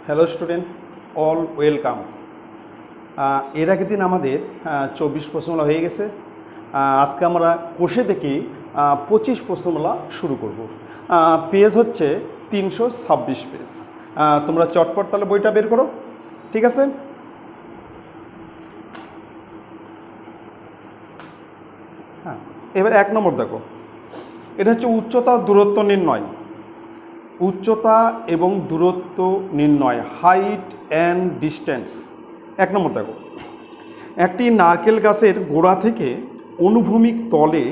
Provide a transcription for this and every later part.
Hello student, all welcome. এর আগের দিন আমাদের 24 প্রশ্নমালা হয়ে গেছে। আজকে আমরা কোষে থেকে 25 প্রশ্নমালা শুরু করব। পেজ হচ্ছে 326 পেজ। তোমরা চটপট তাহলে বইটা বের করো, ঠিক আছে? হ্যাঁ, এবার 1 নম্বর দেখো, এটা হচ্ছে উচ্চতা দূরত্ব নির্ণয়। উচ্চতা এবং দূরত্ব নির্ণয়, হাইট অ্যান্ড ডিস্টেন্স। 1 নম্বর দেখো, একটি নারকেল গাছের গোড়া থেকে অনুভূমিক তলে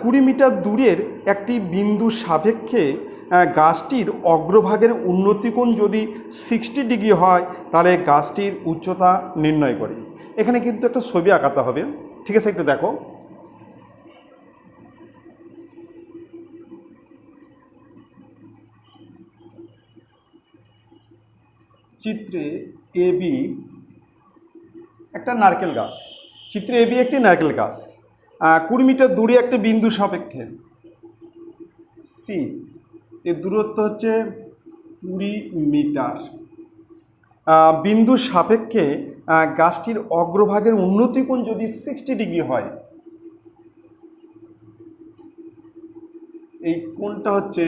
20 মিটার দূরের একটি বিন্দু সাপেক্ষে গাছটির অগ্রভাগের উন্নতিকোণ যদি 60 ডিগ্রি হয় তাহলে গাছটির উচ্চতা নির্ণয় করে। এখানে কিন্তু একটা ছবি আঁকাতে হবে, ঠিক আছে? একটু দেখো, চিত্রে এবি একটা নারকেল গাছ, চিত্রে এবি একটি নারকেল গাছ 20 মিটার দূরে একটি বিন্দু সাপেক্ষে সি, এর দূরত্ব হচ্ছে 20 মিটার। বিন্দু সাপেক্ষে গাছটির অগ্রভাগের উন্নতিকোণ যদি 60 ডিগ্রি হয়, এই কোণটা হচ্ছে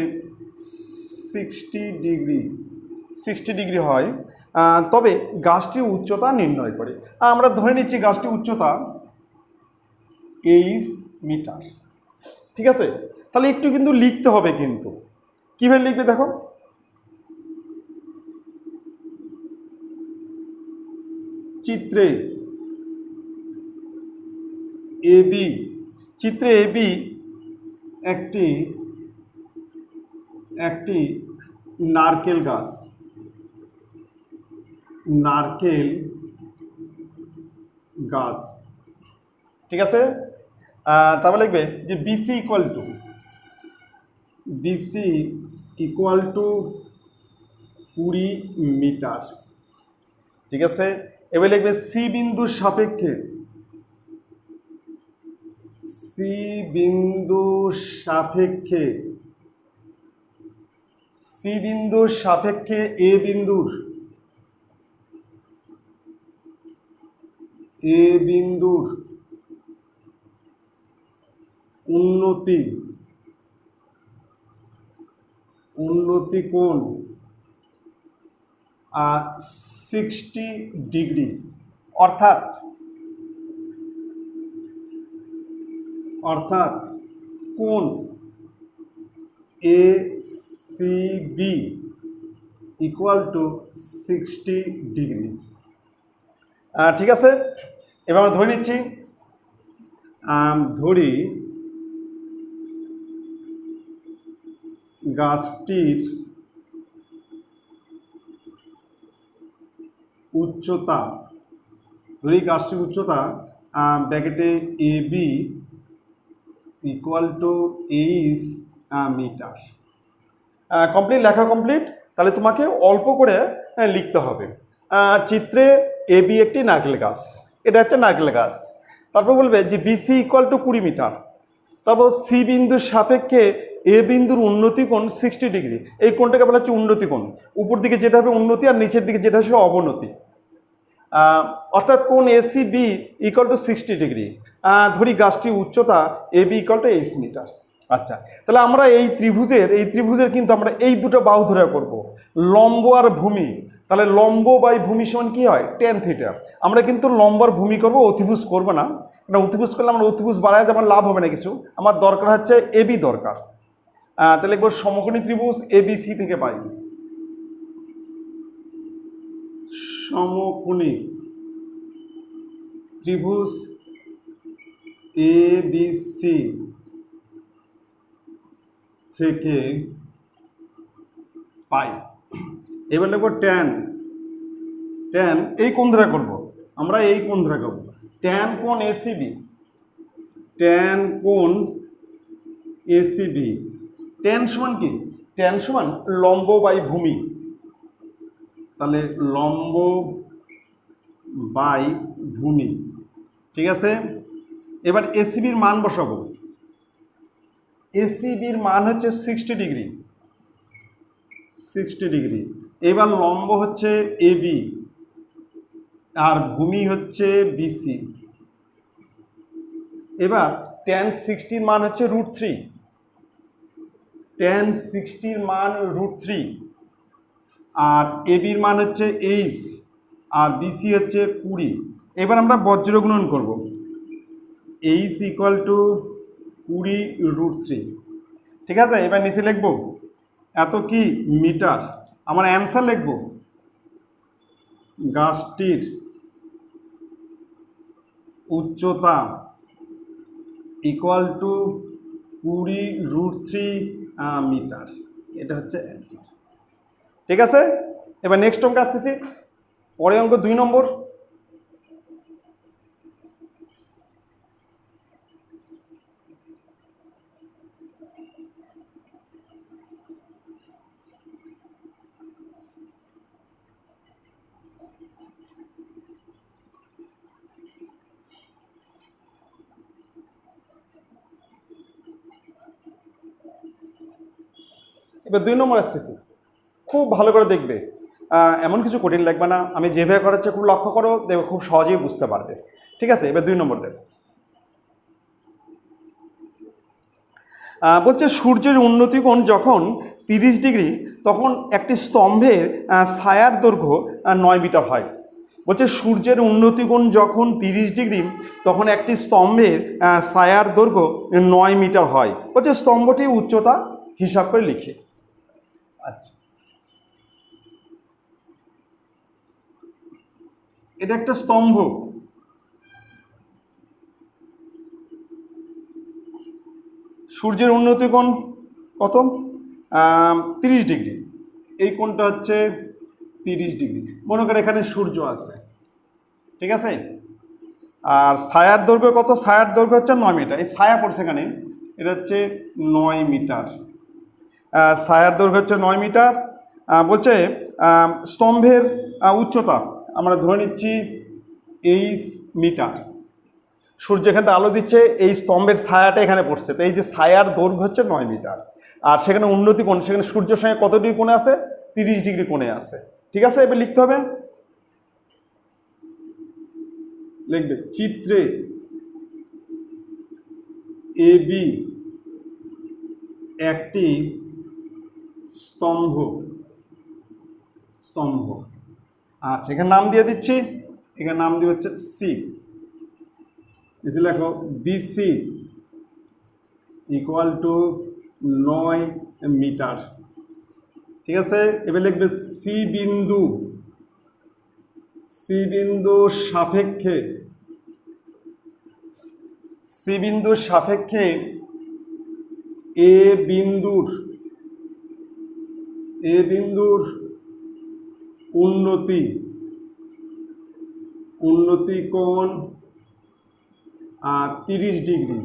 60 ডিগ্রি হয়, তবে গাছটির উচ্চতা নির্ণয় করে। আমরা ধরে নিচ্ছি গাছটির উচ্চতা 23 মিটার, ঠিক আছে? তাহলে একটু কিন্তু লিখতে হবে, কিন্তু কীভাবে লিখবে দেখো, চিত্রে এবি, চিত্রে এবি একটি নারকেল গাছ, নারকেল গাছ, ঠিক আছে? তারপর লিখবে যে বিসি ইকুয়াল টু 20 মিটার, ঠিক আছে? এবার লিখবে সি বিন্দুর সাপেক্ষে, সি বিন্দুর সাপেক্ষে, সি বিন্দুর সাপেক্ষে এ বিন্দুর উন্নতি কোণ 60 ডিগ্রি, অর্থাৎ কোণ A C B equal to 60 degree, ঠিক আছে? এবার আমরা ধরে নিচ্ছি, ধরি গাছটির উচ্চতা, ব্র্যাকেটে A B equal to 23 metre. Complete, লেখা কমপ্লিট। তাহলে তোমাকে অল্প করে লিখতে হবে। চিত্রে এ বি একটি নারকেল গাছ, এটা হচ্ছে নারকেল গাছ। তারপর বলবে যে বিসি ইকুয়াল টু 20 মিটার। তারপর সি বিন্দুর সাপেক্ষে এ বিন্দুর উন্নতি কোণ 60 ডিগ্রি। এই কোণটাকে বলা হচ্ছে উন্নতি কোণ। উপর দিকে যেটা হবে উন্নতি আর নিচের দিকে যেটা হবে অবনতি, অর্থাৎ কোণ AC B equal to 60 degree. ধরি গাছটির উচ্চতা A B equal to 8 metre. আচ্ছা, তাহলে আমরা এই ত্রিভুজের কিন্তু আমরা এই দুটো বাহু ধরে করব, লম্ব আর ভূমি। তাহলে লম্ব বাই ভূমি সমান কি হয়? tan theta. আমরা কিন্তু লম্ব আর ভূমি করবো, অতিভুজ করবো না। এটা অতিভুজ করলে আমরা অতিভুজ বাড়ায় আমার লাভ হবে না কিছু। আমার দরকার হচ্ছে এবি দরকার। তাহলে একবার সমকোণী ত্রিভুজ এবিসি থেকে পাই, সমকোণী ত্রিভুজ এবিসি থেকে পাই। এবার লিখবো ট্যান এই কোণ ধরে করবো, আমরা এই কোণ ধরে করবো, ট্যান কোণ এসিবি, ট্যান সমান কি? ট্যান সমান লম্ব বাই ভূমি। তাহলে লম্ব বাই ভূমি, ঠিক আছে? এবার এসিবির মান বসাবো, এসিবির মান হচ্ছে 60 ডিগ্রি। এবার লম্ব হচ্ছে এবি আর ভূমি হচ্ছে বিসি। এবার tan 60 মান হচ্ছে √3, tan 60 মান √3, আর এবির মান হচ্ছে 8 আর বিসি হচ্ছে 20। এবার আমরা বজ্র গুণন করব, h = 20 √3। ঠিক আছে, এবার নিচে লিখব এত কি মিটার। আমার অ্যান্সার লিখব গাছটির উচ্চতা = 20 √3 মিটার। এটা হচ্ছে অ্যান্সার। ঠিক আছে, এবার নেক্সট অঙ্ক আসতেছি। পরে অঙ্ক 2 নম্বর। এবার 2 নম্বর আসতেছি, খুব ভালো করে দেখবে, এমন কিছু কঠিন লাগবে না, আমি যেভাবে করাচ্ছি খুব লক্ষ্য করো, দেখবে খুব সহজেই বুঝতে পারবে। ঠিক আছে, এবার 2 নম্বর দেখো। বলছে সূর্যের উন্নতি কোণ যখন 30 ডিগ্রি তখন একটি স্তম্ভের ছায়ার দৈর্ঘ্য 9 মিটার হয়। বলছে সূর্যের উন্নতি কোণ যখন 30 ডিগ্রি তখন একটি স্তম্ভের ছায়ার দৈর্ঘ্য 9 মিটার হয়। বলছে স্তম্ভটির উচ্চতা হিসাব করে লিখে। আচ্ছা, এটা একটা স্তম্ভ, সূর্যের উন্নতি কোণ কত? 30 ডিগ্রি। এই কোণটা হচ্ছে 30 ডিগ্রি। মনে করে এখানে সূর্য আছে, ঠিক আছে, আর ছায়ার দৈর্ঘ্য কত? ছায়ার দৈর্ঘ্য হচ্ছে 9 মিটার। এই ছায়া পড়ছে এখানে, এটা হচ্ছে 9 মিটার। ছায়ার দৈর্ঘ্য হচ্ছে 9 মিটার। বলছে স্তম্ভের উচ্চতা আমরা ধরে নিচ্ছি 8 মিটার। সূর্য এখান থেকে আলো দিচ্ছে, এই স্তম্ভের ছায়াটা এখানে পড়ছে, তো এই যে ছায়ার দৈর্ঘ্য হচ্ছে 9 মিটার। আর সেখানে উন্নতি কোণ, সেখানে সূর্যের সঙ্গে কত ডিগ্রি কোণে আছে? 30 ডিগ্রি কোণে আছে। ঠিক আছে, এবার লিখতে হবে, লিখবে চিত্রে এবি একটি স্তম্ভ। আচ্ছা, এখানে নাম দিয়ে দিচ্ছি, এখানে নাম দিয়ে হচ্ছে সি। এসে লেখো বিসি = 9 মিটার। ঠিক আছে, এবার লিখবে সি বিন্দুর সাপেক্ষে এ বিন্দুর উন্নতি কোণ 30 ডিগ্রি।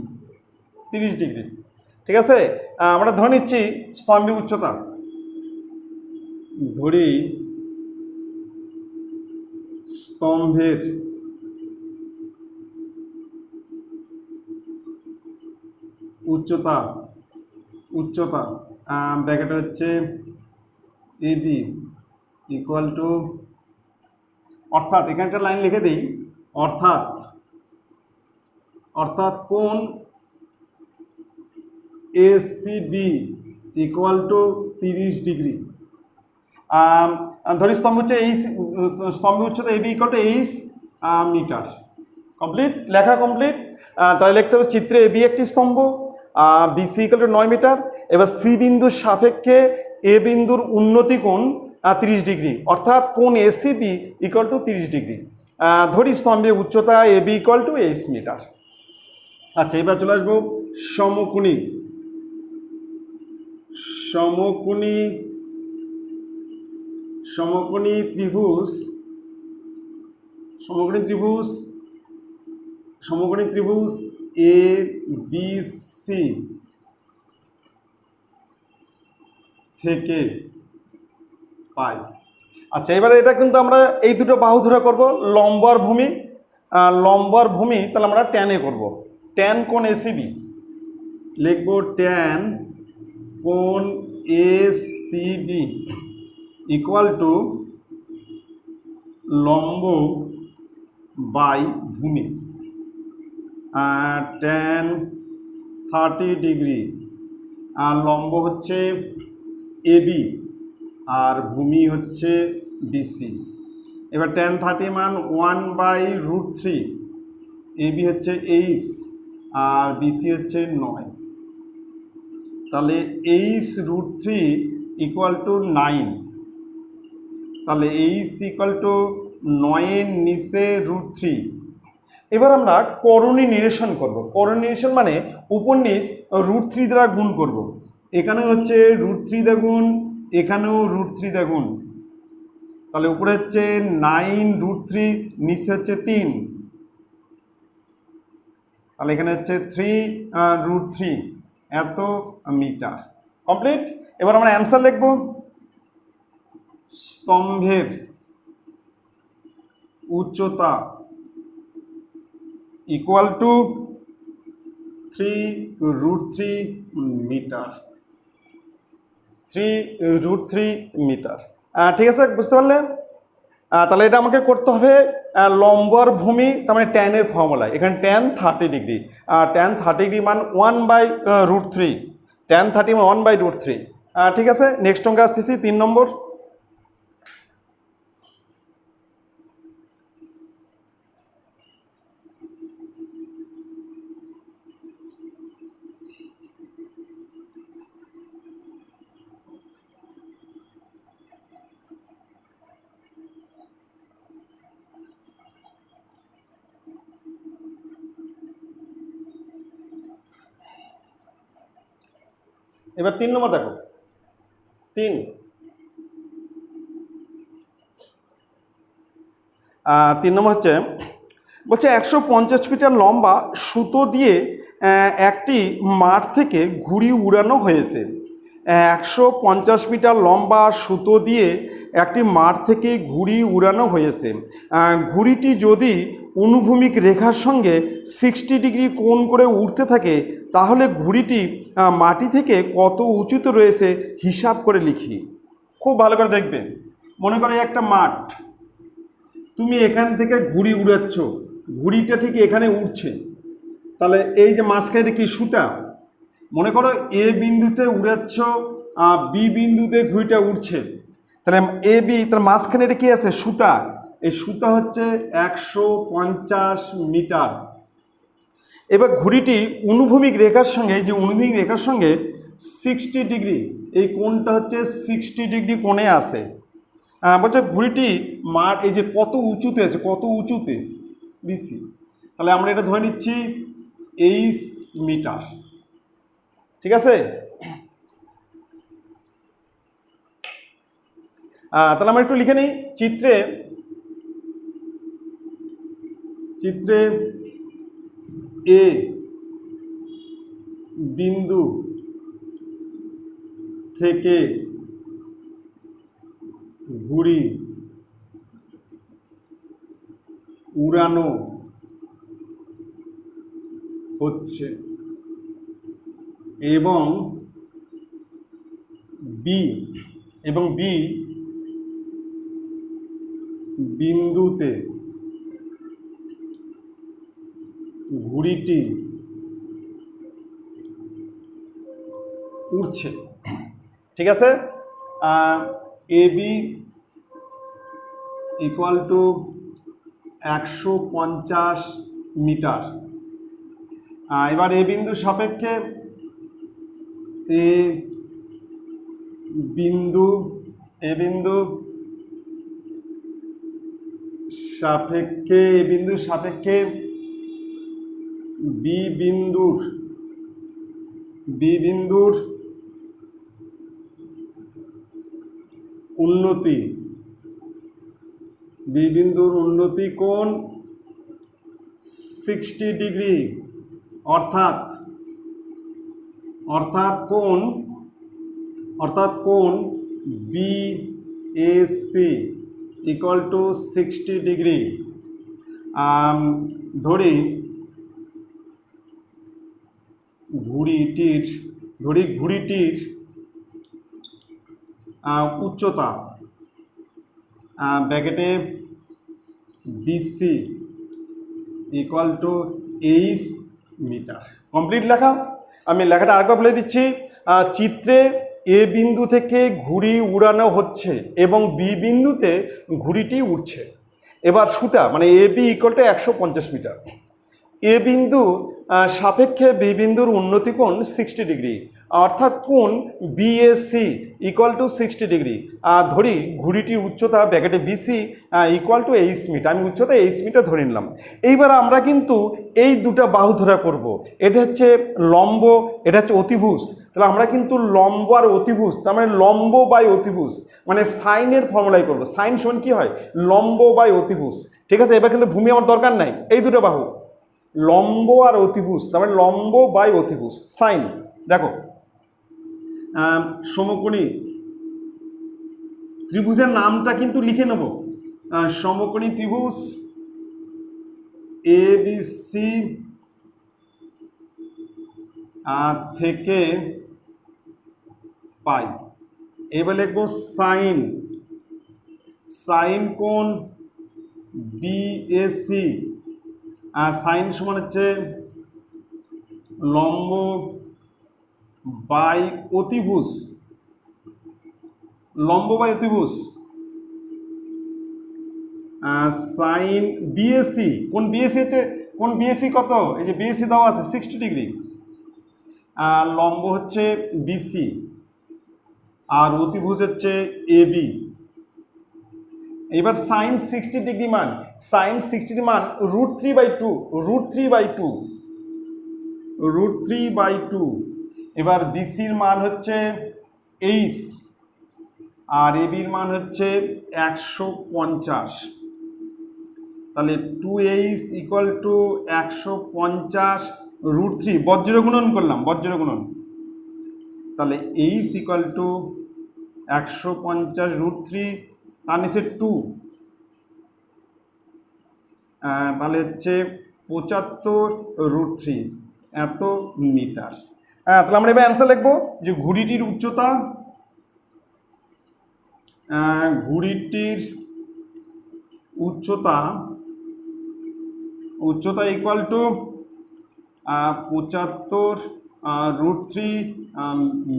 ঠিক আছে, আমরা ধরে নিচ্ছি স্তম্ভের উচ্চতা, ধরি স্তম্ভের উচ্চতা ব্র্যাকেটে হচ্ছে এবি = অর্থাৎ এখানে একটা লাইন লিখে দিই, অর্থাৎ কোণ এসিবি = 30 ডিগ্রি। ধরি স্তম্ভ হচ্ছে স্তম্ভের উচ্চতা এবি = 8 মিটার। কমপ্লিট, লেখা কমপ্লিট। তাহলে লিখতে হবে চিত্রে এবি একটি স্তম্ভ, বিসি = 9 মিটার। এবার সি বিন্দুর সাপেক্ষে এ বিন্দুর উন্নতি কোণ 30 ডিগ্রি, অর্থাৎ কোণ এসিবি = 30 ডিগ্রি। ধরি স্তম্ভের উচ্চতা এবি = 8 মিটার। আচ্ছা, এবার চলে আসবো সমকোণী ত্রিভুজ এ বি সি থেকে পাই। আচ্ছা, এবারে এটা কিন্তু আমরা এই দুটো বাহু ধরে করব, লম্ব আর ভূমি। তাহলে আমরা ট্যানে করব, ট্যান কোণ এসিবি লিখব, ট্যান কোণ এসিবি ইকুয়াল টু লম্ব বাই ভূমি, tan 30°, আর লম্ব হচ্ছে এবি আর ভূমি হচ্ছে বিসি। এবার tan 30 মান 1/√3, এবি হচ্ছে 8 আর বিসি হচ্ছে 9, তাহলে 8√3 ইকুয়াল টু 9, তাহলে 8 ইকুয়াল টু 9 নিচে √3। এবার আমরা করণী নিরসন করব। করণী নিরসন মানে উপর নিচ √3 দ্বারা গুণ করব। এখানে হচ্ছে √3 দ্বারা গুণ, এখানেও √3 দ্বারা গুণ, তাহলে উপরে হচ্ছে 9√3, নিচে হচ্ছে 3, তাহলে এখানে হচ্ছে 3√3 এত মিটার। কমপ্লিট। এবার আমরা অ্যান্সার লিখব। স্তম্ভের উচ্চতা ইকুয়াল টু 3√3 মিটার, 3√3 মিটার। ঠিক আছে, বুঝতে পারলে? তাহলে এটা আমাকে করতে হবে লম্ব আর ভূমি, তার মানে ট্যানের ফর্মুলা। এখানে tan 30°, tan 30° মান 1/√3, tan 30 মান 1/√3। ঠিক আছে, নেক্সট অঙ্কে আসতেছি, 3 নম্বর। এবার 3 নম্বর দেখো, 3 নম্বর হচ্ছে, বলছে 150 মিটার লম্বা সুতো দিয়ে একটি মাঠ থেকে ঘুড়ি উড়ানো হয়েছে। 150 মিটার লম্বা সুতো দিয়ে একটি মাঠ থেকে ঘুড়ি উড়ানো হয়েছে। ঘুড়িটি যদি অনুভূমিক রেখার সঙ্গে 60° কোণ করে উঠতে থাকে, তাহলে ঘুড়িটি মাটি থেকে কত উঁচুতে রয়েছে হিসাব করে লিখি। খুব ভালো করে দেখবে। মনে করো একটা মাঠ, তুমি এখান থেকে ঘুড়ি উড়াচ্ছ, ঘুড়িটা ঠিক এখানে উঠছে, তাহলে এই যে মাঝখানে কি সুতা, মনে করো এ বিন্দুতে উড়াচ্ছ, বি বিন্দুতে ঘুড়িটা উঠছে, তাহলে এ বি, তার মাঝখানে এটা কি আছে? সুতা। এই সুতা হচ্ছে 150 মিটার। এবার ঘুড়িটি অনুভূমিক রেখার সঙ্গে, যে অনুভূমিক রেখার সঙ্গে 60°, এই কোণটা হচ্ছে 60° কোণে আছে। বলছে ঘুড়িটি মাঠ এই যে কত উঁচুতে আছে, কত উঁচুতে, বিসি। তাহলে আমরা এটা ধরে নিচ্ছি 8 মিটার। ঠিক আছে, তাহলে আমরা একটু লিখে নিই। চিত্রে এ বিন্দু থেকে ঘুড়ি উড়ানো হচ্ছে এবং বি বিন্দুতে ঘুড়িটি উড়ছে। ঠিক আছে, এ বি ইকুয়াল টু 150 মিটার। এবার এ বিন্দু সাপেক্ষে এ বিন্দু সাপেক্ষে বি বিন্দুর উন্নতি কোণ 60°, অর্থাৎ কোণ বিএসি ইকুয়াল টু 60°। ধরি ঘুড়িটির উচ্চতা ব্র্যাকেটে B C equal to 23 metre. Complete লেখা। আমি লেখাটা আরেকবার বলে দিচ্ছি। চিত্রে এ বিন্দু থেকে ঘুড়ি উড়ানো হচ্ছে এবং বি বিন্দুতে ঘুড়িটি উড়ছে। এবার সুতা মানে এ বি ইকুয়াল টু 150 মিটার। এ বিন্দু সাপেক্ষে বি বিন্দুর উন্নতি কোণ 60 ডিগ্রি, অর্থাৎ কোণ বিএসি ইকুয়াল টু 60 ডিগ্রি। ধরি ঘুড়িটির উচ্চতা ব্র্যাকেটে বিসি ইকুয়াল টু 8 মিটার। আমি উচ্চতা 8 মিটার ধরে নিলাম। এইবার আমরা কিন্তু এই দুটা বাহু ধরা করব। এটা হচ্ছে লম্ব, এটা হচ্ছে অতিভুজ। তাহলে আমরা কিন্তু লম্ব আর অতিভুজ, তার মানে লম্ব বাই অতিভুজ মানে সাইনের ফর্মুলাই করবো। সাইন সমান কি হয়? লম্ব বাই অতিভুজ। ঠিক আছে, এবার কিন্তু ভূমি আমার দরকার নাই। এই দুটো বাহু লম্ব আর অতিভুজ, তার মানে লম্ব বাই অতিভুজ সাইন। দেখো সমকোণী ত্রিভুজের নামটা কিন্তু লিখে নেব। সমকোণী ত্রিভুজ এ বি সি থেকে পাই। এবার লিখবো সাইন, সাইন কোণ বিএসি। সাইন সমান হচ্ছে লম্ব বাই অতিভুজ, লম্ব বাই অতিভুজ। সাইন বিএসি, কোন বিএসি হচ্ছে, কোন বিএসি কত? এই যে বিএসি দেওয়া আছে 60 ডিগ্রি। লম্ব হচ্ছে বিসি আর অতিভুজ হচ্ছে এবি। এবার সাইন 60 ডিগ্রি মান, সাইন 60 ডিগ্রি মান √3/2, √3/2, √3/2। এবার বিসির মান হচ্ছে 23 আর এবির মান হচ্ছে 150। তাহলে 2h ইকুয়াল টু 150 √3, বজ্র গুণন করলাম, বজ্র গুণন। তাহলে h ইকুয়াল টু 150 √3, তার নিচে 2, তাহলে হচ্ছে 75 √3 এত মিটার। তাহলে আমরা এবার অ্যান্সার লিখবো যে ঘুড়িটির উচ্চতা, ঘুড়িটির উচ্চতা ইকুয়াল টু 75 √3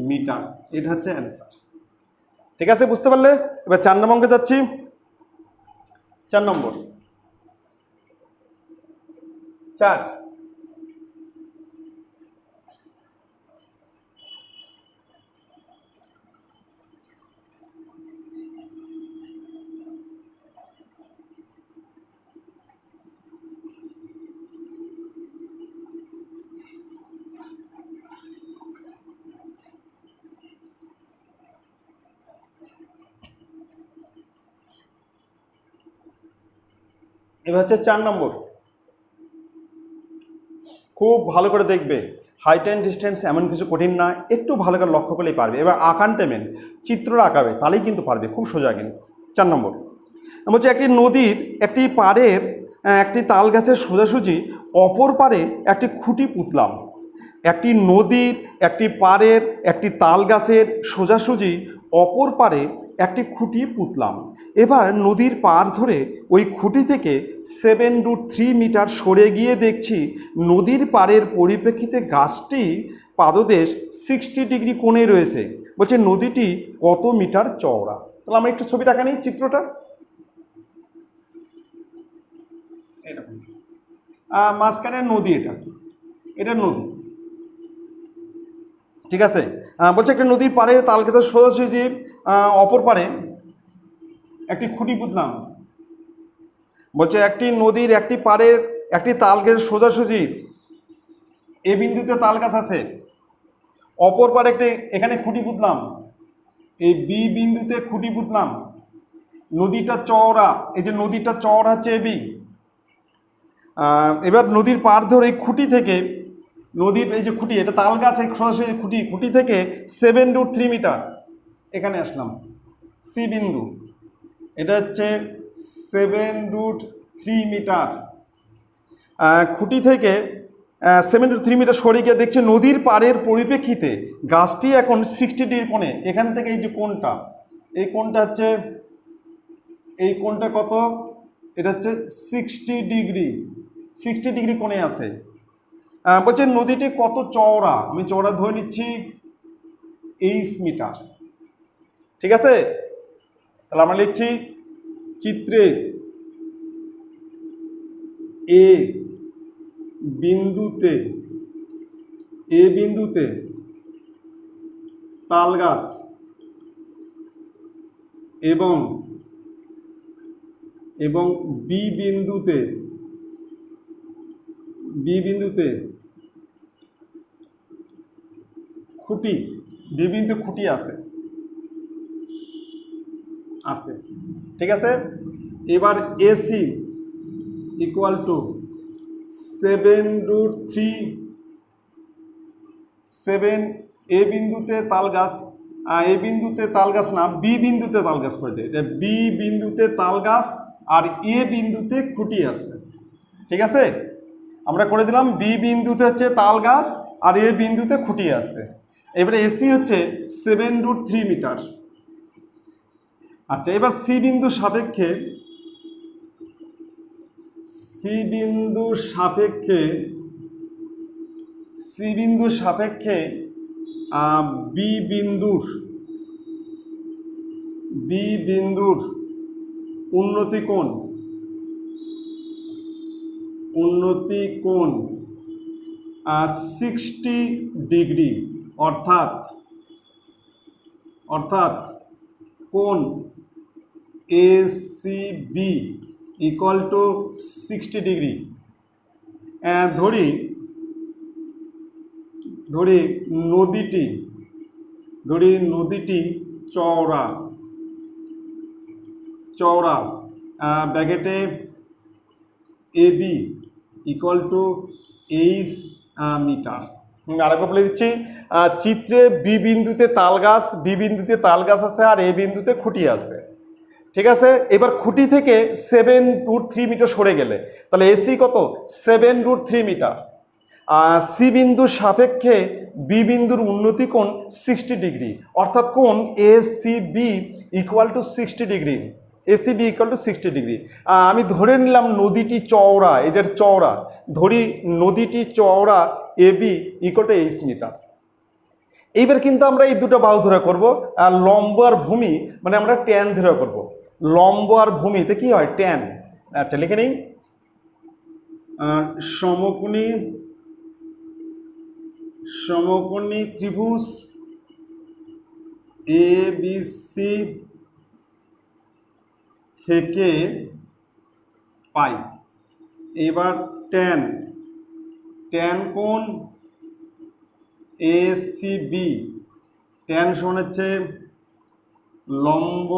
মিটার। এটা হচ্ছে অ্যান্সার। ঠিক আছে, বুঝতে পারলে? এবার 4 নম্বর অঙ্কে যাচ্ছি। 4 নম্বর 4। এবার হচ্ছে 4 নম্বর। খুব ভালো করে দেখবে, হাইট অ্যান্ড ডিস্টেন্স এমন কিছু কঠিন না, একটু ভালো করে লক্ষ্য করলেই পারবে। এবার আঁকানটা মেন, চিত্রটা আঁকাবে, তাহলেই কিন্তু পারবে, খুব সোজা কিন্তু। 4 নম্বর বলছে একটি নদীর একটি পাড়ের একটি তাল গাছের সোজাসুজি অপর পাড়ে একটি খুঁটি পুঁতলাম। একটি নদীর একটি পাড়ের একটি তাল গাছের সোজাসুজি অপর পাড়ে একটি খুঁটি পুঁতলাম। এবার নদীর পাড় ধরে ওই খুঁটি থেকে 7√3 মিটার সরে গিয়ে দেখছি নদীর পাড়ের পরিপ্রেক্ষিতে গাছটি পাদদেশ 60 ডিগ্রি কোণে রয়েছে। বলছে নদীটি কত মিটার চওড়া? তাহলে আমরা একটু ছবিটা আঁকা নিই, চিত্রটা। মাঝখানে নদী, এটা নদী। ঠিক আছে, বলছে একটা নদীর পাড়ে তাল গাছের সোজাসুজি অপর পাড়ে একটি খুঁটি পুঁতলাম। বলছে একটি নদীর একটি পাড়ের একটি তাল গাছের সোজাসুজি এ বিন্দুতে তাল গাছ আছে, অপর পাড়ে একটি এখানে খুঁটি পুঁতলাম, এই বি বিন্দুতে খুঁটি পুঁতলাম। নদীটা চওড়া, এই যে নদীটা চওড়া হচ্ছে এবি। এবার নদীর পাড় ধরে এই খুঁটি থেকে, নদীর এই যে খুঁটি, এটা তাল গাছ, সরাসরি খুঁটি থেকে 7√3 মিটার এখানে আসলাম, সি বিন্দু, এটা হচ্ছে 7√3 মিটার। খুঁটি থেকে 7√3 মিটার সরে গিয়ে দেখছে নদীর পাড়ের পরিপ্রেক্ষিতে গাছটি এখন 60 ডিগ্রি কোণে। এখান থেকে এই যে কোণটা, এই কোণটা হচ্ছে এই কোণটা কত? এটা হচ্ছে 60 ডিগ্রি, 60 ডিগ্রি কোণে আছে। বলছে নদীটি কত চওড়া, আমি চওড়া ধরে নিচ্ছি 8 মিটার। ঠিক আছে, তাহলে আমরা লিখছি চিত্রে এ বিন্দুতে তাল গাছ এবং বি বিন্দুতে খুঁটি, বি বিন্দু খুঁটি আছে। ঠিক আছে, এবার এসি ইকুয়াল টু 7√3, 7 এ বিন্দুতে তাল গাছ, এ বিন্দুতে তাল গাছ না, বি বিন্দুতে তাল গাছ করে দেয়, এটা বি বিন্দুতে তাল গাছ আর এ বিন্দুতে খুঁটি আছে। ঠিক আছে, আমরা করে দিলাম বি বিন্দুতে হচ্ছে তাল গাছ আর এ বিন্দুতে খুঁটি আছে। এবারে এসি হচ্ছে 7√3 মিটার। আচ্ছা, এবার সি বিন্দুর সাপেক্ষে বি বিন্দুর উন্নতি কোণ 60 ডিগ্রি, অর্থাৎ কোণ এসিবি ইকুয়াল টু 60 ডিগ্রি। ধরি নদীটি চওড়া ব্র্যাকেটে এবি ইকুয়াল টু 8 মিটার। আরেকবার বলে দিচ্ছি, চিত্রে বি বিন্দুতে তাল গাছ আছে আর এ বিন্দুতে খুঁটি আছে। ঠিক আছে, এবার খুঁটি থেকে 7√3 মিটার সরে গেলে তাহলে এসি কত? 7√3 মিটার। সি বিন্দুর সাপেক্ষে বি বিন্দুর উন্নতি কোণ 60 ডিগ্রি, অর্থাৎ কোণ ACB equal to 60 degree. ACB equal to 60 degree. আমি ধরে নিলাম নদীটি চওড়া, এটার চওড়া, ধরি নদীটি চওড়া এবি ইকুয়াল টু 8 মিটার। এইবার কিন্তু আমরা এই দুটো বাহু ধরে করবো, আর লম্ব আর ভূমি মানে আমরা ট্যান ধরে করবো। লম্ব আর ভূমিতে কি হয়? ট্যান। আচ্ছা, লিখে নেই, সমকোণী ত্রিভুজ এ বি সি থেকে পাই। এবার ট্যান কোণ এসিবি, ট্যান সমান হচ্ছে লম্ব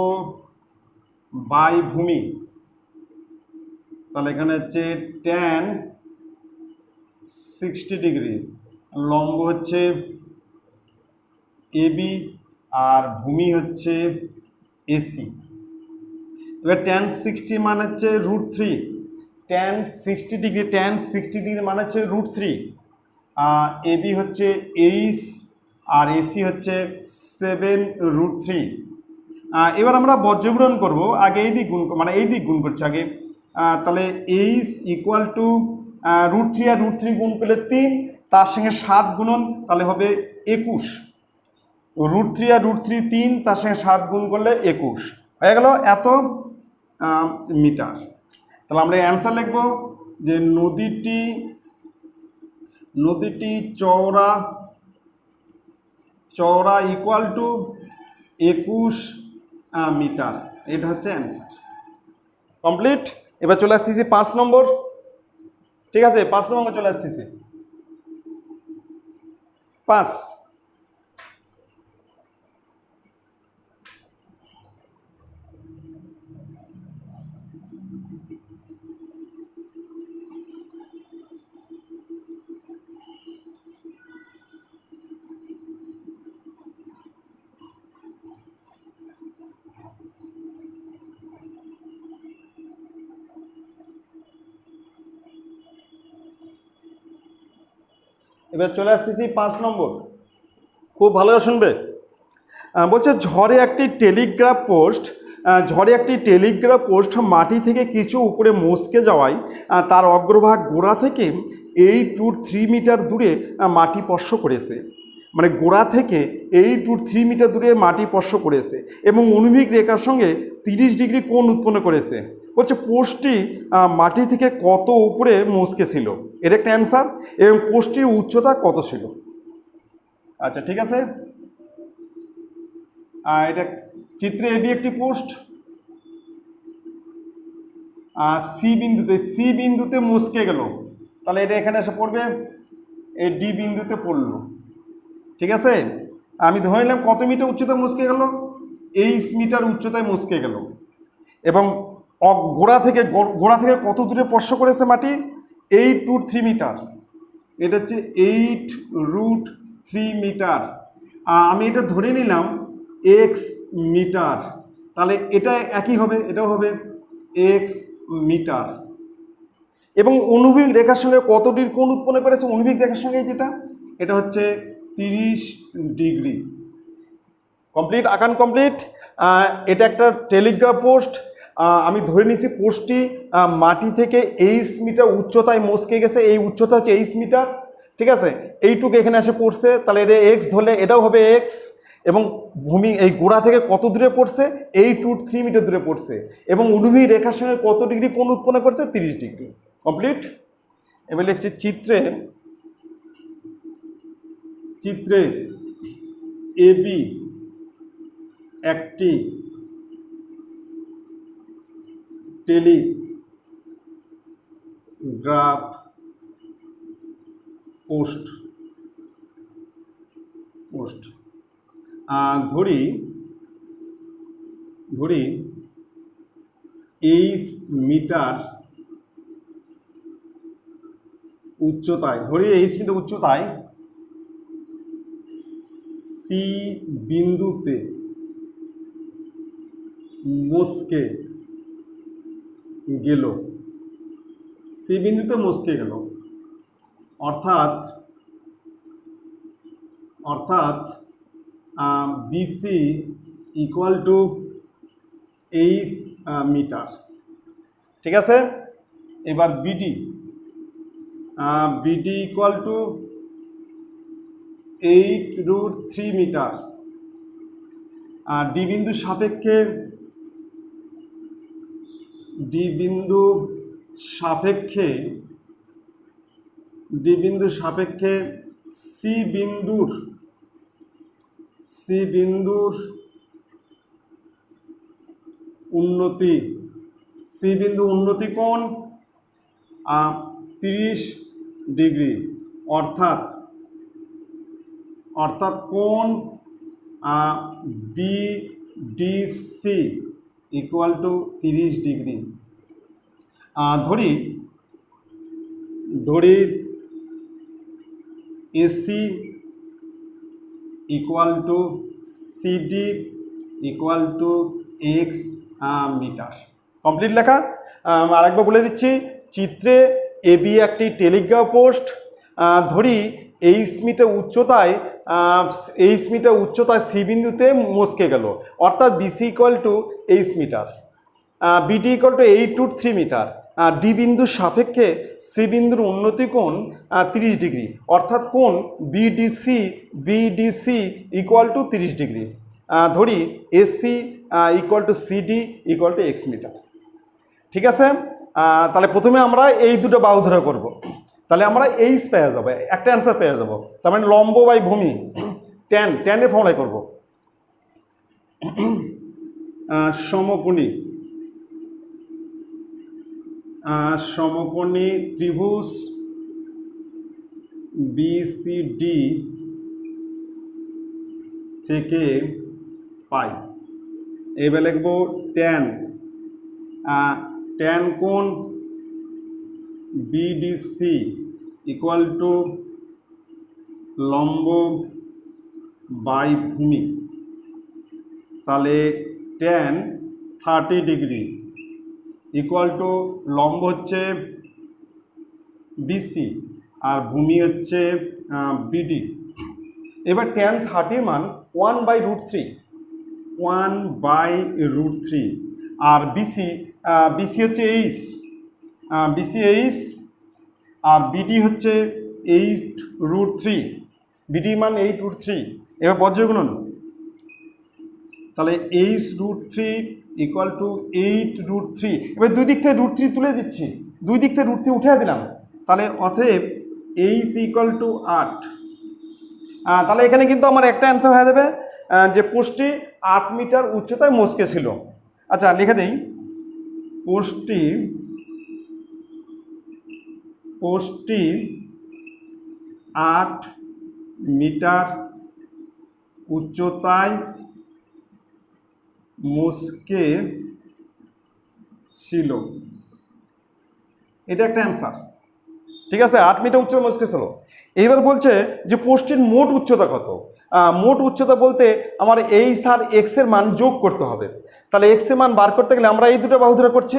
বাই ভূমি, তাহলে এখানে হচ্ছে ট্যান 60 ডিগ্রি, লম্ব হচ্ছে এবি আর ভূমি হচ্ছে এসি। এবার ট্যান 60 মানে হচ্ছে √3, ট্যান 60 ডিগ্রি মানে হচ্ছে √3, এবি হচ্ছে 8 আর এসি হচ্ছে 7√3। এবার আমরা বজ্রগুণন করব, আগে এই দিক গুণ করছি আগে। তাহলে 8 ইকুয়াল টু √3 আর √3 গুণ করলে 3, তার সঙ্গে 7 গুণন তাহলে হবে 21। √3 আর √3 3, তার সঙ্গে 7 গুণ করলে 21 হয়ে গেল এত মিটার। তাহলে আমরা অ্যান্সার লিখব যে নদীটি চওড়া ইকুয়াল টু 21 মিটার। এটা হচ্ছে অ্যান্সার। কমপ্লিট। এবার চলে আসতেছি 5 নম্বর। ঠিক আছে, 5 নম্বর চলে আসতেছি। 5, এবার চলে আসতেছি 5 নম্বর। খুব ভালো করে শুনবে। বলছে ঝড়ে একটি টেলিগ্রাফ পোস্ট ঝড়ে একটি টেলিগ্রাফ পোস্ট মাটি থেকে কিছু উপরে মচকে যাওয়ায় তার অগ্রভাগ গোড়া থেকে 8 to 3 মিটার দূরে মাটি স্পর্শ করেছে। মানে গোড়া থেকে 8 to 3 মিটার দূরে মাটি স্পর্শ করেছে এবং অনুভূমিক রেখার সঙ্গে 30 ডিগ্রি কোণ উৎপন্ন করেছে। বলছে পোস্টটি মাটি থেকে কত উপরে মচকে ছিল, এর একটা অ্যান্সার, এবং পোস্টটির উচ্চতা কত ছিল। আচ্ছা ঠিক আছে, এটা চিত্রে এবি একটি পোস্ট সি বিন্দুতে মচকে গেল, তাহলে এটা এখানে এসে পড়বে, এই ডি বিন্দুতে পড়লো। ঠিক আছে, আমি ধরে নিলাম কত মিটার উচ্চতায় মচকে গেল, 8 মিটার উচ্চতায় মচকে গেল, এবং গোড়া থেকে কত দূরে স্পর্শ করেছে মাটি, 8 to 3 মিটার। এটা হচ্ছে 8√3 মিটার। আমি এটা ধরে নিলাম এক্স মিটার, তাহলে এটা একই হবে, এটাও হবে এক্স মিটার। এবং অনুভূমিক রেখার সঙ্গে কত ডিগ্রি কোণ উৎপন্ন করেছে, অনুভূমিক রেখার সঙ্গে যেটা, এটা হচ্ছে 30 ডিগ্রি। Complete, আঁকান complete. এটা একটা টেলিগ্রাফ পোস্ট, আমি ধরে নিয়েছি পোস্টটি মাটি থেকে 8 মিটার উচ্চতায় মচকে গেছে, এই উচ্চতা হচ্ছে 8 মিটার। ঠিক আছে, এইটুকু এখানে এসে পড়ছে, তাহলে এটা এক্স ধরলে এটাও হবে এক্স, এবং ভূমি এই গোড়া থেকে কত দূরে পড়ছে, 8 to 3 মিটার দূরে পড়ছে, এবং অনুভূমিক রেখার সঙ্গে কত ডিগ্রি কোণ উৎপন্ন করছে, 30 ডিগ্রি। কমপ্লিট। এবার লিখছি চিত্রে এবি একটি টেলিগ্রাফ পোস্ট ধরি 8 মিটার উচ্চতায়, সি বিন্দুতে মচকে গেল, অর্থাৎ বিসি ইকুয়াল টু 8 মিটার। ঠিক আছে, এবার BD equal to 8√3 metre. D বিন্দুর সাপেক্ষে সি বিন্দুর উন্নতি কোণ 30 ডিগ্রি, অর্থাৎ কোণ বিডিসি ইকুয়াল টু 30 ডিগ্রি। ধরি AC equal to CD equal to X metre. Complete লেখা। আরেকবার বলে দিচ্ছি, চিত্রে এবি একটি টেলিগ্রাফ পোস্ট, ধরি 8 মিটার উচ্চতায় সি বিন্দুতে মচকে গেল, অর্থাৎ BC equal to 8 metre, BD equal to 8 to 3 metre. D বিন্দুর সাপেক্ষে সি বিন্দুর উন্নতি কোণ 30 ডিগ্রি, অর্থাৎ কোণ বিডিসি ইকুয়াল টু 30 ডিগ্রি। ধরি AC equal to CD equal to X metre. ঠিক আছে, তাহলে প্রথমে আমরা এই দুটো বাহু ধরা করব, তাহলে আমরা এইচ পেয়ে যাবো, একটা অ্যান্সার পেয়ে যাবো। তার মানে লম্ব বাই ভূমি, ট্যানের ফর্মুলায় করব। সমকোণী ত্রিভুজ বিসিডি থেকে পাই, এবার লিখবো ট্যান কোণ বিডিসি ইকুয়াল টু লম্ব বাই ভূমি, তাহলে ট্যান 30 ডিগ্রি ইকুয়াল টু লম্ব হচ্ছে বিসি আর ভূমি হচ্ছে বিডি। এবার ট্যান 30 মান 1/√3, 1/√3 আর বিসি বিসি হচ্ছে H, BC H R BD হচ্ছে 8√3, বিডি মান 8√3। এবার বজ্র গুণন, তাহলে 8√3 ইকুয়াল টু 8√3। এবার দুই দিক থেকে √3 তুলে দিচ্ছি, দুই দিক থেকে √3 উঠে দিলাম, তাহলে অতএব এইচ ইকুয়াল টু 8। তাহলে এখানে কিন্তু আমার একটা অ্যান্সার হয়ে যাবে যে পোস্টটি 8 মিটার উচ্চতায় মস্কে ছিল। আচ্ছা লিখে দেই, পোস্টটি 8 মিটার উচ্চতায় মস্কে ছিল, এটা একটা অ্যান্সার। ঠিক আছে, 8 মিটার উচ্চতা মস্কে ছিল। এইবার বলছে যে পোস্টটির মোট উচ্চতা কত। মোট উচ্চতা বলতে আমার এইচ আর এক্স এর মান যোগ করতে হবে। তাহলে এক্স এর মান বার করতে গেলে আমরা এই দুটো বাহু ধরে করছি,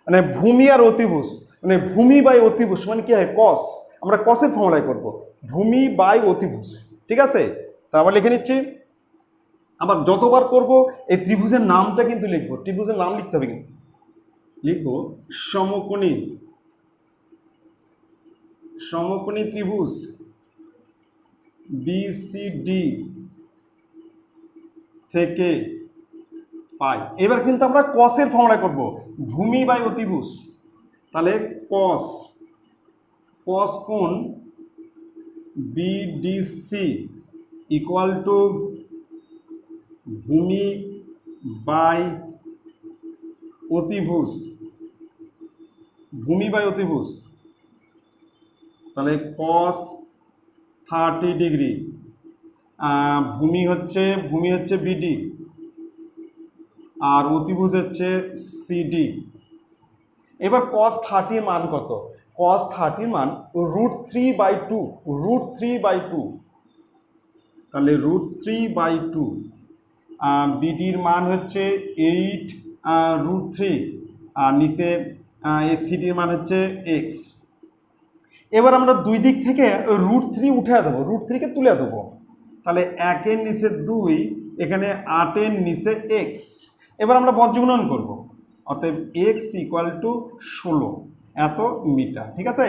মানে ভূমি আর অতিভুজ, মানে ভূমি বাই অতিভুজ মানে কি হয় কস, আমরা কসের ফর্মুলায় করব, ভূমি বাই অতিভুজ। ঠিক আছে, তা আবার লিখে নিচ্ছি। আবার যতবার করব এই ত্রিভুজের নামটা কিন্তু লিখবো, ত্রিভুজের নাম লিখতে হবে, কিন্তু লিখবো সমকোণী, সমকোণী ত্রিভুজ বিসিডি থেকে পাই। এবার কিন্তু আমরা কসের ফর্মুলা করব, ভূমি বাই অতিভুজ। তাহলে কস, কস কোণ বিডিসি ইকুয়াল টু ভূমি বাই অতিভুজ, ভূমি বাই অতিভুজ। তাহলে কস 30 ডিগ্রি, ভূমি হচ্ছে বিডি আর অতিভুজ হচ্ছে সিডি। এবার cos 30 মান কত? cos 30 মান √3/2, √3/2। তাহলে √3/2, বিডির মান হচ্ছে 8√3 আর নিচে সিডির মান হচ্ছে এক্স। এবার আমরা দুই দিক থেকে √3 উঠে দেবো, √3কে তুলে দেবো। তাহলে 1-এর নিচে 2, এখানে 8-এর নিচে এক্স। এবার আমরা বজ্রগুণন করব, অতএব এক্স ইকুয়াল টু 16 এত মিটার। ঠিক আছে,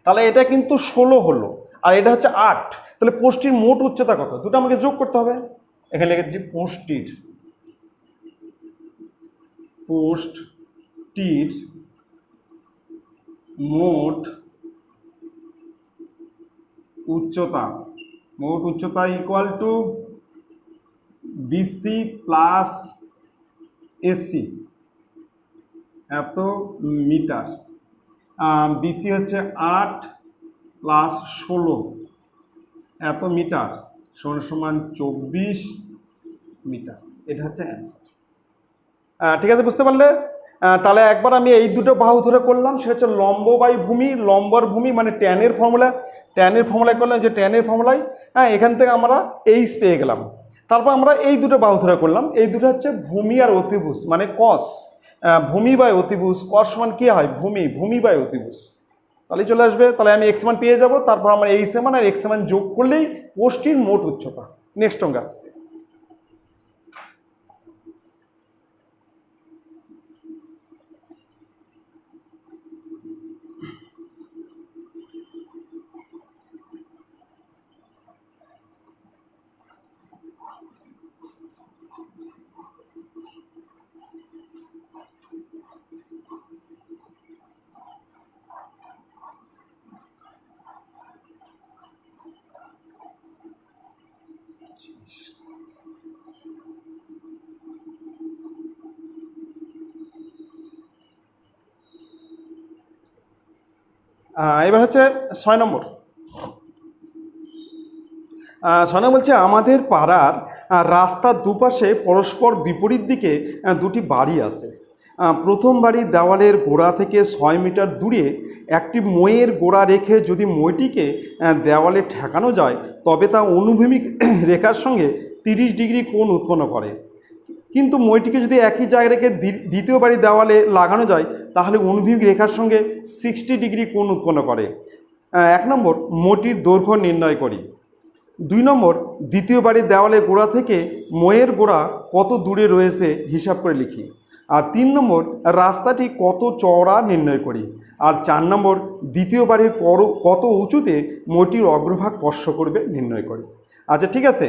তাহলে এটা কিন্তু 16 হলো আর এটা হচ্ছে 8। তাহলে পোস্টটির মোট উচ্চতা কত? দুটো আমাকে যোগ করতে হবে। এখানে লিখে দিচ্ছি পোস্টটির মোট উচ্চতা equal to BC plus AC এত মিটার। বিসি হচ্ছে 8 প্লাস 16 এত মিটার সমান 24 মিটার। এটা হচ্ছে অ্যান্সার। ঠিক আছে, বুঝতে পারলে? তাহলে একবার আমি এই দুটো বাহু ধরে করলাম, সেটা হচ্ছে লম্ব বাই ভূমি, লম্বর ভূমি মানে ট্যানের ফর্মুলা, ট্যানের ফর্মুলায় করলাম, যে ট্যানের ফর্মুলায় এখান থেকে আমরা এইচ পেয়ে গেলাম। তারপর আমরা এই দুটো বাহু ধরে করলাম, এই দুটো হচ্ছে ভূমি আর অতিভুজ মানে কস, ভূমি বাই অতিভুজ, কস সমান কি হয় ভূমি বাই অতিভুজ। তাহলে চলে আসবে, তাহলে আমি এক্স মান পেয়ে যাব। তারপর আমার এইচ মান আর এক্স মান যোগ করলেই পোস্টটির মোট উচ্চতা। নেক্সট অঙ্ক আসছে। এবার হচ্ছে 6 নম্বর। 6 নম্বর বলছে আমাদের পাড়ার রাস্তার দুপাশে পরস্পর বিপরীত দিকে দুটি বাড়ি আছে। প্রথম বাড়ির দেওয়ালের গোড়া থেকে 6 মিটার দূরে একটি মইয়ের গোড়া রেখে যদি মইটিকে দেওয়ালে ঠেকানো যায় তবে তা অনুভূমিক রেখার সঙ্গে 30 ডিগ্রি কোণ উৎপন্ন করে। কিন্তু মইটিকে যদি একই জায়গায় রেখে দ্বিতীয় বাড়ির দেওয়ালে লাগানো যায় তাহলে অনুভূমিক রেখার সঙ্গে 60 ডিগ্রি কোণ উৎপন্ন করে। 1 নম্বর, মইটির দৈর্ঘ্য নির্ণয় করি। 2 নম্বর, দ্বিতীয় বাড়ির দেওয়ালের গোড়া থেকে মইয়ের গোড়া কত দূরে রয়েছে হিসাব করে লিখি। আর 3 নম্বর, রাস্তাটি কত চওড়া নির্ণয় করি। আর 4 নম্বর, দ্বিতীয় বাড়ির কত উঁচুতে মইটির অগ্রভাগ স্পর্শ করবে নির্ণয় করি। আচ্ছা, ঠিক আছে।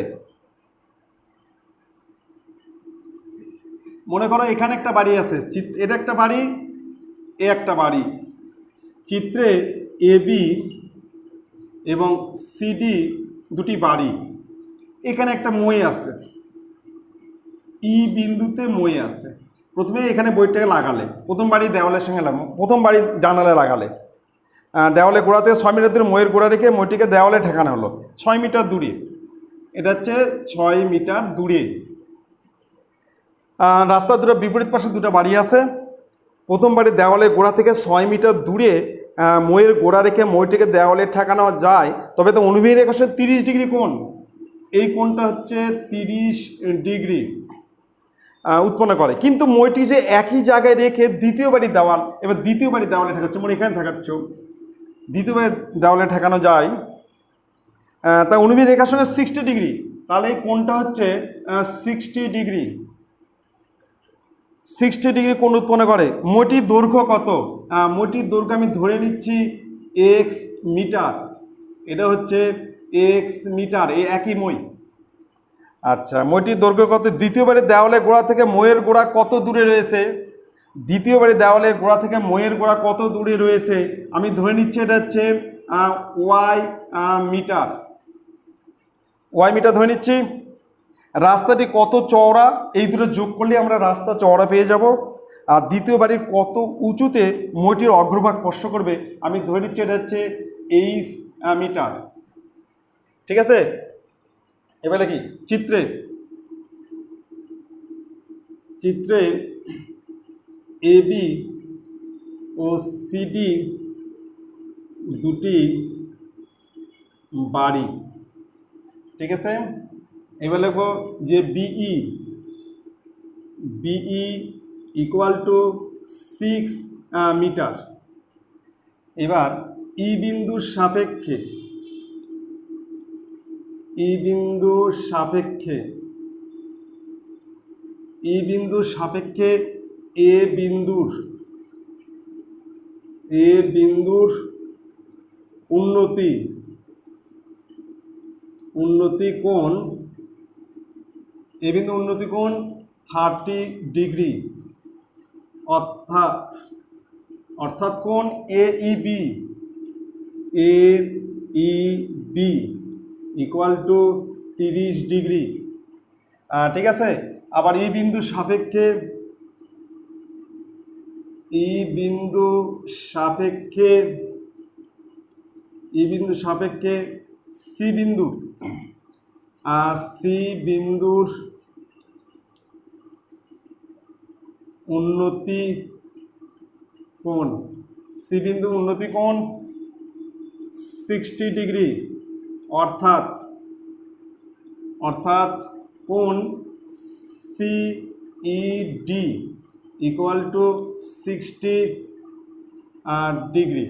মনে করো এখানে একটা বাড়ি আছে, এটা একটা বাড়ি, এ একটা বাড়ি। চিত্রে এ বি এবং সিডি দুটি বাড়ি। এখানে একটা মই আছে, ই বিন্দুতে মই আছে। প্রথমে এখানে বইটাকে লাগালে, প্রথম বাড়ি দেওয়ালের সঙ্গে প্রথম বাড়ি জানালে লাগালে, দেওয়ালে গোড়া থেকে 6 মিটার দূরে মইয়ের গোড়া রেখে মইটিকে দেওয়ালে ঠেকানো হলো 6 মিটার দূরে। এটা হচ্ছে 6 মিটার দূরে। রাস্তার দুটো বিপরীত পাশে দুটো বাড়ি আছে। প্রথম বাড়ির দেওয়ালে গোড়া থেকে 6 মিটার দূরে মইয়ের গোড়া রেখে মইটিকে দেওয়ালে ঠেকানো যায়, তবে তো অনুভূমিক রেখার সাথে 30 ডিগ্রি কোণ, এই কোণটা হচ্ছে 30 ডিগ্রি উৎপন্ন করে। কিন্তু মইটি যে একই জায়গায় রেখে দ্বিতীয় বাড়ির দেওয়াল, এবার দ্বিতীয় বাড়ির দেওয়ালে ঠেকাচ্ছ, মানে এখানে ঠেকাচ্ছ, দ্বিতীয় বাড়ির দেওয়ালে ঠেকানো যায়, তা অনুভূমিক রেখার সঙ্গে 60 ডিগ্রি, তাহলে এই কোণটা হচ্ছে 60 ডিগ্রি। 60 ডিগ্রি কোণ উৎপন্ন করে। মইটির দৈর্ঘ্য কত? মইটির দৈর্ঘ্য আমি ধরে নিচ্ছি এক্স মিটার, এটা হচ্ছে এক্স মিটার, এই একই মই। আচ্ছা, মইটির দৈর্ঘ্য কত? দ্বিতীয় বাড়ির দেওয়ালে গোড়া থেকে মইয়ের গোড়া কত দূরে রয়েছে? দ্বিতীয় বাড়ির দেওয়ালে গোড়া থেকে মইয়ের গোড়া কত দূরে রয়েছে? আমি ধরে নিচ্ছি এটা হচ্ছে ওয়াই মিটার, ওয়াই মিটার ধরে নিচ্ছি। রাস্তাটি কত চওড়া? এই দুটো যোগ করলে আমরা রাস্তা চওড়া পেয়ে যাব। আর দ্বিতীয় বাড়ির কত উঁচুতে মইটির অগ্রভাগ স্পর্শ করবে? আমি ধরে নিচ্ছি এটা হচ্ছে 8 মিটার। ঠিক আছে, এবারে কি চিত্রে এ বি ও সিডি দুটি বাড়ি। ঠিক আছে, এবার লিখবো যে বিই ইকুয়াল টু 6 মিটার। এবার ই বিন্দুর সাপেক্ষে ই বিন্দুর সাপেক্ষে এ বিন্দুর উন্নতি কোণ, এ বিন্দু উন্নতি কোণ 30 ডিগ্রি, অর্থাৎ কোণ এইবি ইকুয়াল টু 30 ডিগ্রি। ঠিক আছে, আবার এই বিন্দুর সাপেক্ষে সি বিন্দুর উন্নতি কোণ, 60 ডিগ্রি, অর্থাৎ কোণ সিইডি ইকুয়াল টু 60 ডিগ্রি।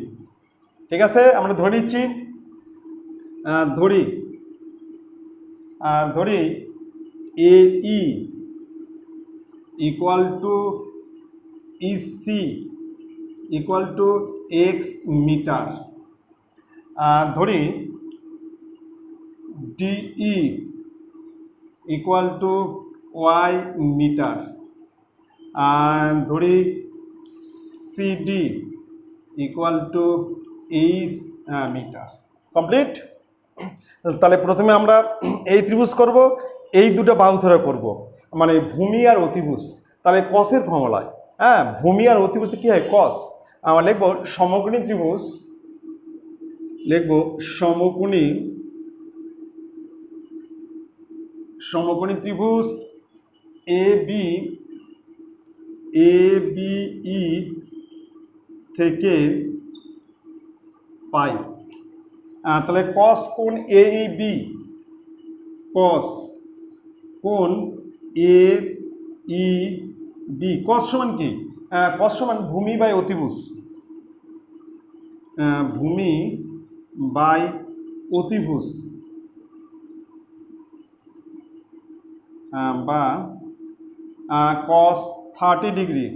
ঠিক আছে, আমরা ধরে নিচ্ছি, ধরি A E equal to E C equal to X metre. ধরি D E equal to Y metre. ধরি C D equal to 8 metre. Complete. তাহলে প্রথমে আমরা এই ত্রিভুজ করব, এই দুটো বাহু ধরে করব, মানে ভূমি আর অতিভুজ। তাহলে কসের ফর্মুলায়, ভূমি আর অতিভুজে কি হয়? কস। আমরা লিখব সমকোণী ত্রিভুজ এ বি ই থেকে পাই। তাহলে কস কোণ এ বি, কস কোণ এ বি, কস সমান কি? কস সমান ভূমি বাই অতিভুজ, ভূমি বাই অতিভুজ। বা কস 30 ডিগ্রি,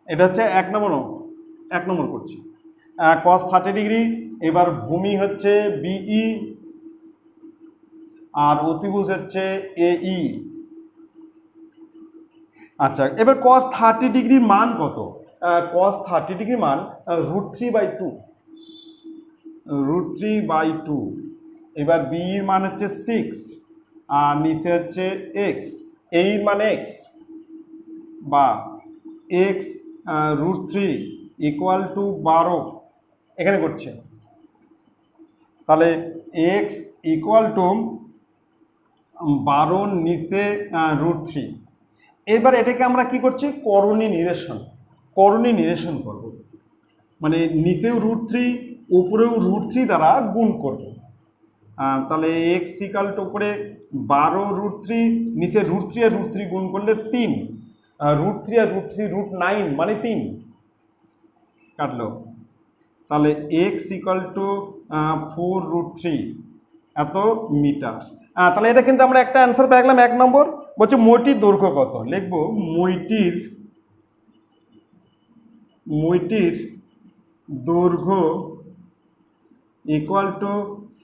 এটা হচ্ছে 1 নম্বর করছি, কস 30 ডিগ্রি। এবার ভূমি হচ্ছে বিই আর অতিভুজ হচ্ছে এই। আচ্ছা, এবার কস 30 ডিগ্রির মান কত? কস 30 ডিগ্রির মান √3/2, √3/2। এবার বি এর মান হচ্ছে 6 আর নিচে হচ্ছে এক্স, এর মান এক্স বা এক্স √3 = 12 এখানে করছে। তাহলে এক্স = 12 নিচে √3। এবার এটাকে আমরা কি করছি, করণী নিরসন করব, মানে নিচেও √3 উপরেও √3 দ্বারা গুণ করব। তাহলে এক্স উপরে 12 √3, নিচে √3 আর √3 গুণ করলে 3, √3 আর √3 √9 মানে 3 কাটলো। তাহলে এক্স = 4√3 এত মিটার। তাহলে এটা কিন্তু আমরা একটা অ্যান্সার পেয়ে গেলাম। 1 নম্বর বলছে মইটির দৈর্ঘ্য কত, লিখবো মইটির দৈর্ঘ্য =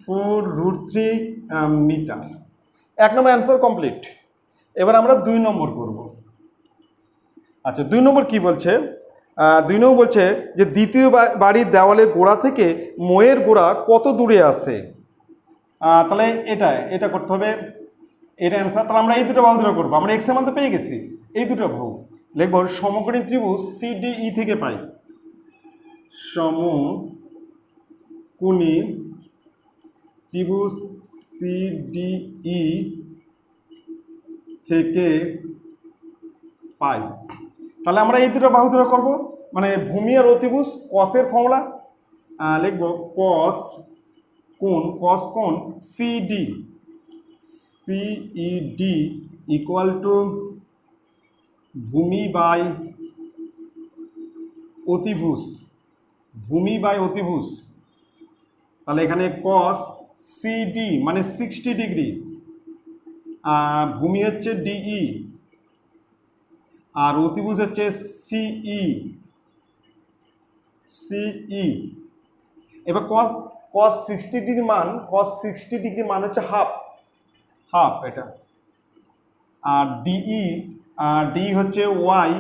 4√3 মিটার। 1 নম্বর অ্যান্সার কমপ্লিট। এবার আমরা 2 নম্বর করব। আচ্ছা, 2 নম্বর কি বলছে? 2 নম্বর বলছে যে দ্বিতীয় বাড়ির দেওয়ালের গোড়া থেকে মইয়ের গোড়া কত দূরে আছে। তাহলে এটা করতে হবে, এটা অ্যান্সার। তাহলে আমরা এই দুটো বাহু দ্বারা করবো। আমরা এক্স এর মান তো পেয়ে গেছি, এই দুটো বাহু লিখবো সমকোণী ত্রিভুজ সিডিই থেকে পাই, সমকোণী ত্রিভুজ সিডিই থেকে পাই। তাহলে আমরা এই দুটো বাহু দ্বারা করবো, মানে ভূমি আর অতিভুজ কসের ফর্মুলা লিখবো কস কোণ সিডি = ভূমি বাই অতিভুজ, তাহলে এখানে কস সিডি মানে 60 ডিগ্রি, ভূমি হচ্ছে ডিই আর অতিভুজ হচ্ছে সিই। এবার cos 60 ডিগ্রি মান হচ্ছে হাফ এটা। আর ডি হচ্ছে ওয়াই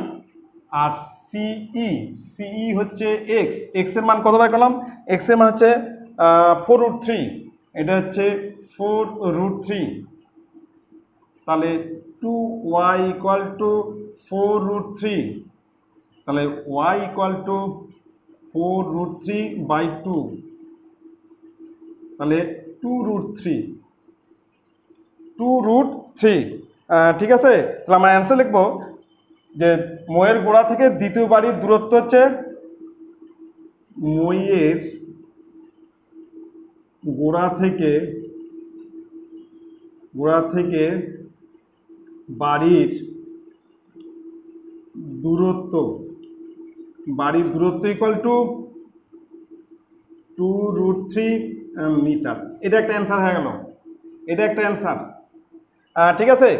আর সিই হচ্ছে এক্স এর মান কত বার করলাম, এক্স এর মান হচ্ছে 4√3, এটা হচ্ছে 4√3। তাহলে 2y = 4√3, তাহলে y = 4√3/2, তাহলে 2√3। ঠিক আছে, তাহলে আমরা অ্যান্সার লিখবো যে মইয়ের গোড়া থেকে দ্বিতীয় বাড়ির দূরত্ব হচ্ছে, মইয়ের গোড়া থেকে বাড়ির দূরত্ব = 2√3 মিটার। এটা একটা অ্যান্সার হয়ে গেল, ঠিক আছে।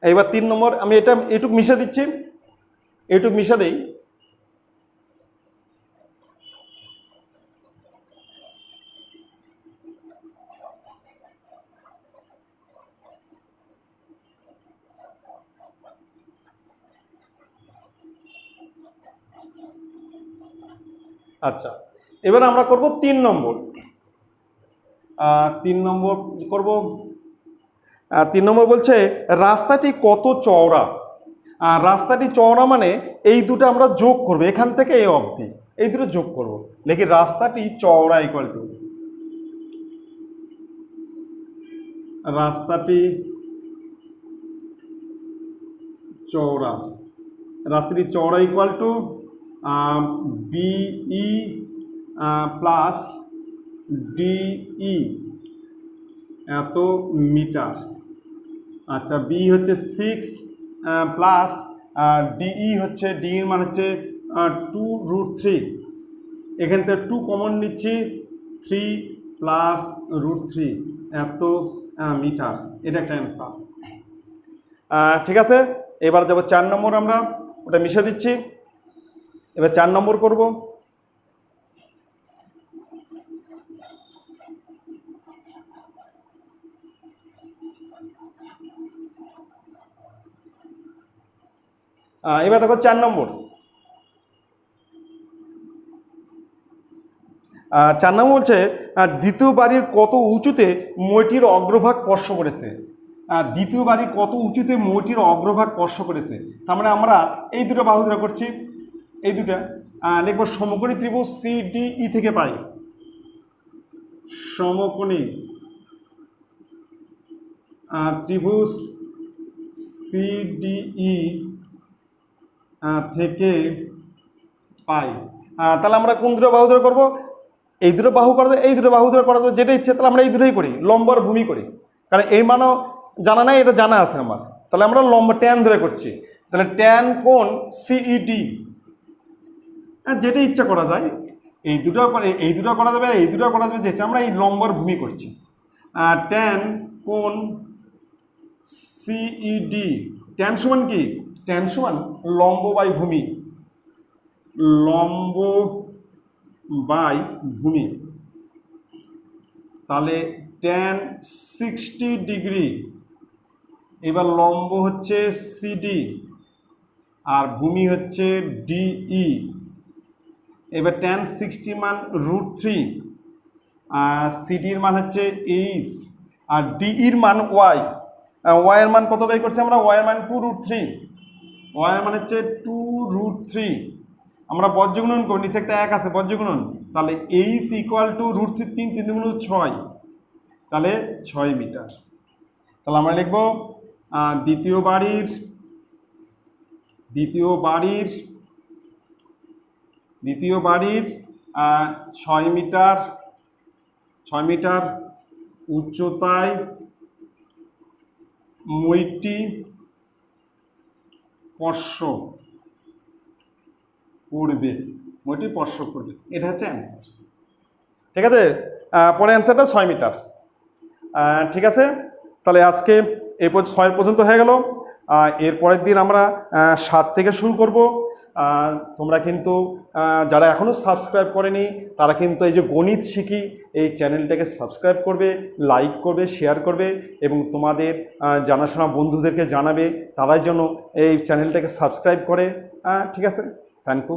এবার 3 নম্বর আমি এইটুক মিশে দিচ্ছি, দিই। আচ্ছা, এবার আমরা করব 3 নম্বর। 3 নম্বর করব। 3 নম্বর বলছে রাস্তাটি কত চওড়া। রাস্তাটি চওড়া মানে এই দুটো আমরা যোগ করব, এখান থেকে এই অবধি এই দুটো যোগ করব, লিখি রাস্তাটি চওড়া রাস্তাটি চওড়া বিই প্লাস ডিই এত মিটার। আচ্ছা, বি হচ্ছে 6 প্লাস ডিই হচ্ছে, ডি এর মান হচ্ছে 2√3, এখান থেকে 2 কমন নিচ্ছি, 3 + √3 এত মিটার, এটা একটা অ্যান্সার। ঠিক আছে, এবার যাবো 4 নম্বর, আমরা ওটা মিশে দিচ্ছি। এবার 4 নম্বর করব। এবার দেখো 4 নম্বর। 4 নম্বর বলছে দ্বিতীয় বাড়ির কত উঁচুতে মইটির অগ্রভাগ স্পর্শ করেছে। দ্বিতীয় বাড়ির কত উঁচুতে মইটির অগ্রভাগ স্পর্শ করেছে। তার মানে আমরা এই দুটো বাহু দ্বারা করছি, এই দুটা লিখবো সমকোণী ত্রিভুজ CDE থেকে পাই। সমকোণী ত্রিভুজ CDE থেকে পাই। তাহলে আমরা কোন দুটো বাহু ধরে করবো? এই দুটো বাহু করা যায়, এই দুটো বাহু ধরে করা যাবে, যেটা ইচ্ছে। তাহলে আমরা এই দুটোই করি, লম্ব আর ভূমি করি, কারণ এই মানও জানা নাই, এটা জানা আছে আমার। তাহলে আমরা লম্ব ট্যান ধরে করছি। তাহলে ট্যান কোণ CED, যেটা ইচ্ছা করা যায়, এই দুটো করা যাবে, এই দুটো করা যাবে, যেটা আমরা এই লম্ব আর ভূমি করছি। ট্যান কোণ CED, ট্যান সমান কি? ট্যান সমান লম্ব বাই ভূমি, লম্ব বাই ভূমি। তাহলে ট্যান 60 ডিগ্রি, এবার লম্ব হচ্ছে CD আর ভূমি হচ্ছে DE। এবার ট্যান 60 মান √3, CDর মান হচ্ছে H আর DEর মান Y। Y এর মান কত বের করছি আমরা? Y এর মান 2√3, Y এর মান হচ্ছে 2√3। আমরা বজ্রগুণন করি, নিচে একটা 1 আছে, বজ্রগুণন। তাহলে H ইকুয়াল টু √3, 3 3 গুণ 6, তাহলে 6 মিটার। তাহলে আমরা লিখব দ্বিতীয় বাড়ির 6 মিটার উচ্চতায় মইটি স্পর্শ করবে, এটা হচ্ছে অ্যান্সার। ঠিক আছে, পরে অ্যান্সারটা 6 মিটার। ঠিক আছে, তাহলে আজকে এই 6 পর্যন্ত হয়ে গেল। এর পরের দিন আমরা 7 থেকে শুরু করব। তোমরা কিন্তু যারা এখনও সাবস্ক্রাইব করেনি, তারা কিন্তু এই যে গণিত শিখি এই চ্যানেলটাকে সাবস্ক্রাইব করবে, লাইক করবে, শেয়ার করবে এবং তোমাদের জানাশোনা বন্ধুদেরকে জানাবে, তারাই যেন এই চ্যানেলটাকে সাবস্ক্রাইব করে। ঠিক আছে, থ্যাংক ইউ।